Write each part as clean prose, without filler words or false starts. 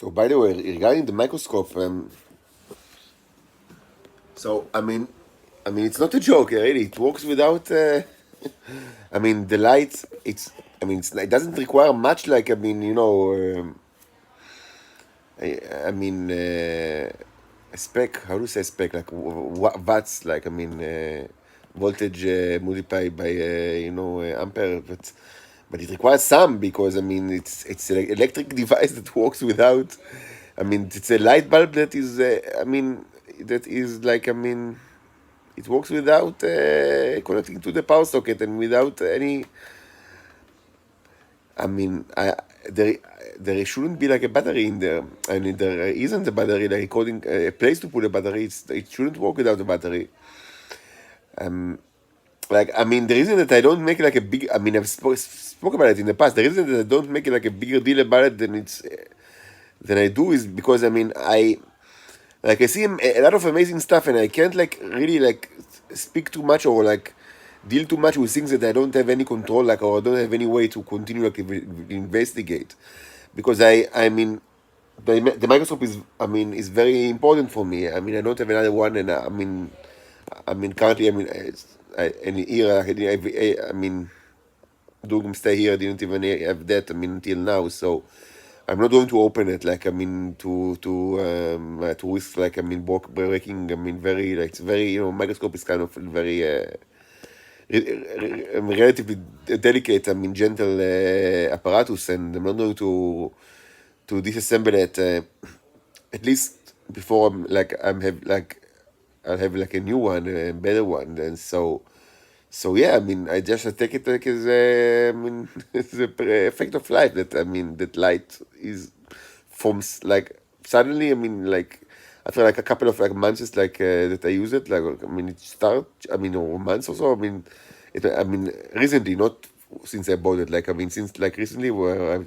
So, by the way, regarding the microscope, it's not a joke, really. It works without. The light. It doesn't require much. Like, a spec. How do you say spec? Like watts. Like, voltage multiplied by ampere. But it requires some because it's an electric device that works without. It's a light bulb that is. That is like. It works without connecting to the power socket and without any. I mean, I there there shouldn't be like a battery in there. There isn't a battery like according a place to put a battery. It shouldn't work without a battery. The reason that I don't make like a big. I've spoke about it in the past. The reason that I don't make it like a bigger deal about it than I do is because I see a lot of amazing stuff and I can't like really like speak too much or like deal too much with things that I don't have any control like or I don't have any way to continue like investigate because the microscope is very important for me. I don't have another one and currently in here during stay here I didn't even have that until now, so I'm not going to open it like to risk like breaking. Very like it's very microscope is kind of very relatively delicate. Gentle apparatus, and I'm not going to disassemble it at least before I'll have like a new one, a better one, and so yeah, I just take it like as it's a effect of light that that light is forms like suddenly. After like a couple of like months like that I use it like it start or months or so. Recently, not since I bought it. Since like recently where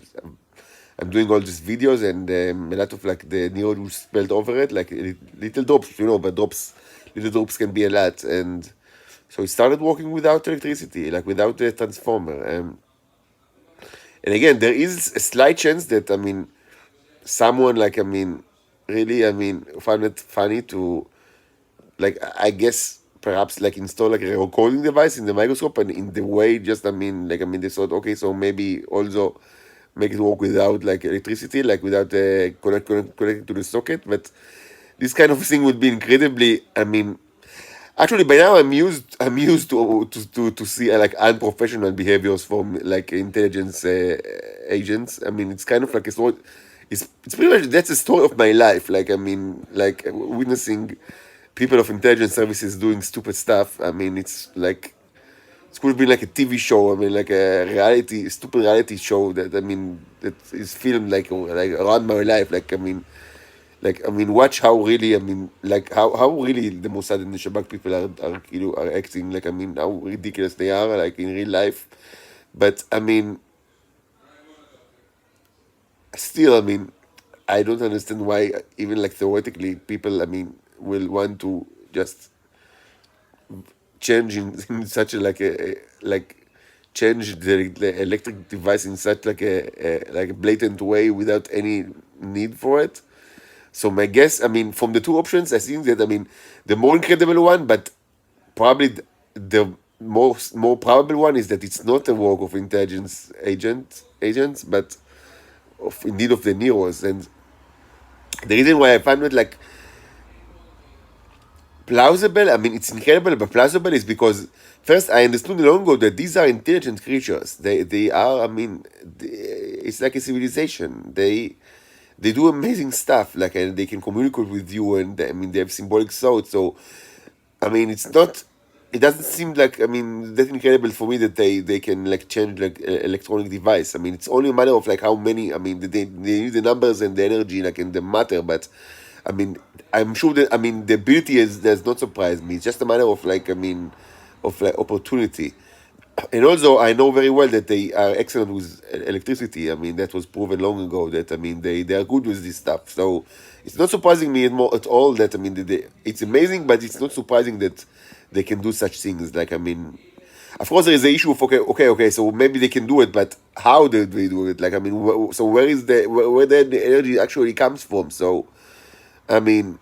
I'm doing all these videos and a lot of like the needle spilled over it like little drops, but little drops can be a lot and. So it started working without electricity, like without the transformer. And again, there is a slight chance that someone like really found it funny to like I guess perhaps like install like a recording device in the microscope and in the way just they thought okay, so maybe also make it work without like electricity, like without connecting to the socket. But this kind of thing would be incredibly. Actually, by now I'm used to see like unprofessional behaviors from like intelligence agents. It's kind of like a sort. It's pretty much that's the story of my life. Like witnessing people of intelligence services doing stupid stuff. It's like it could be like a TV show. Like a stupid reality show that is filmed like around my life. Watch how really, how really the Mossad and the Shabak people are acting, how ridiculous they are, like, in real life. But, still, I don't understand why, even, like, theoretically, people, will want to just change in such like, change the electric device in such, like a blatant way without any need for it. So my guess, from the two options, I think that the more incredible one, but probably the more probable one is that it's not a work of intelligence agents, but indeed of the Neros. And the reason why I find it like plausible, it's incredible, but plausible is because first I understood long ago that these are intelligent creatures. They are, it's like a civilization. They do amazing stuff, like, and they can communicate with you, and they have symbolic thought. So, it's not. It doesn't seem like that incredible for me that they can like change like electronic device. It's only a matter of like how many. They need the numbers and the energy, like, and the matter. But I'm sure that the ability does not surprise me. It's just a matter of like of like opportunity. And also, I know very well that they are excellent with electricity. That was proven long ago that they are good with this stuff. So it's not surprising me at all that it's amazing, but it's not surprising that they can do such things. Like Of course, there is the issue of okay. So maybe they can do it, but how do they do it? Like, I mean, so where is where the energy actually comes from? So, I mean,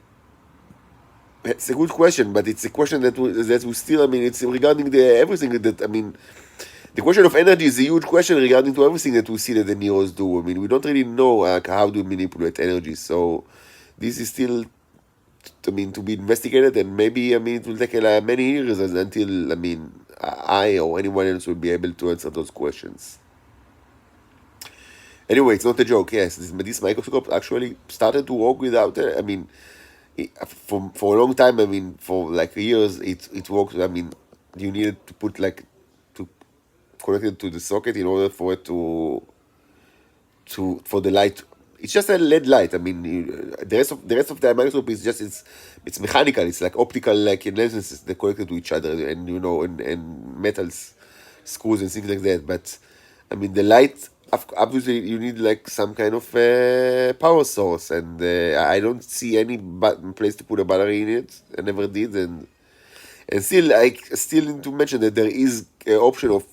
it's a good question, but it's a question that we still. I mean, it's regarding the everything that I mean. The question of energy is a huge question regarding to everything that we see that the Neos do. I mean, we don't really know how to manipulate energy. So this is still, I mean, to be investigated, and maybe I mean it will take many years until I mean I or anyone else will be able to answer those questions. Anyway, it's not a joke. Yes, this microscope actually started to work without. I mean, for a long time. I mean, for like years, it worked. I mean, you needed to put like to connect it to the socket in order for it to for the light. It's just a LED light. I mean, the rest of the microscope is just it's mechanical. It's like optical like lenses that connected to each other, and and metals, screws and things like that. But I mean, the light obviously you need like some kind of power source, and I don't see any place to put a battery in it. I never did, and still I still need to mention that there is an option of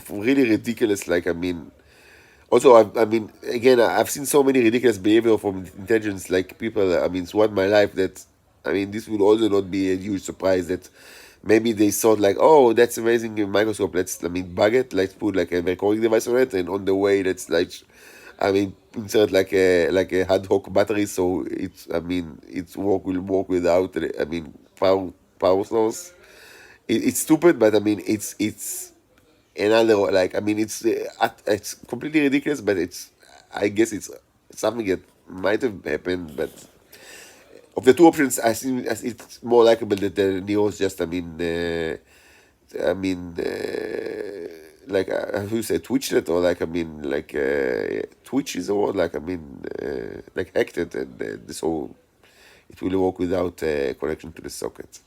really ridiculous. Like I mean, also, I mean, again, I've seen so many ridiculous behavior from intelligence like people. I mean, throughout my life, that I mean, this will also not be a huge surprise that maybe they thought like, oh, that's amazing in microscope. Let's, I mean, bug it. Let's put like a recording device on it, and on the way, let's like, I mean, insert like a ad hoc battery, so it's, I mean, will work without, I mean, power source. It's stupid, but I mean, it's another like I mean it's completely ridiculous, but I guess it's something that might have happened. But of the two options, I think it's more likable that the Neos just I mean like how do you say twitched it, or like I mean like twitch is a word, like I mean like hacked it, and so it will work without connection to the socket.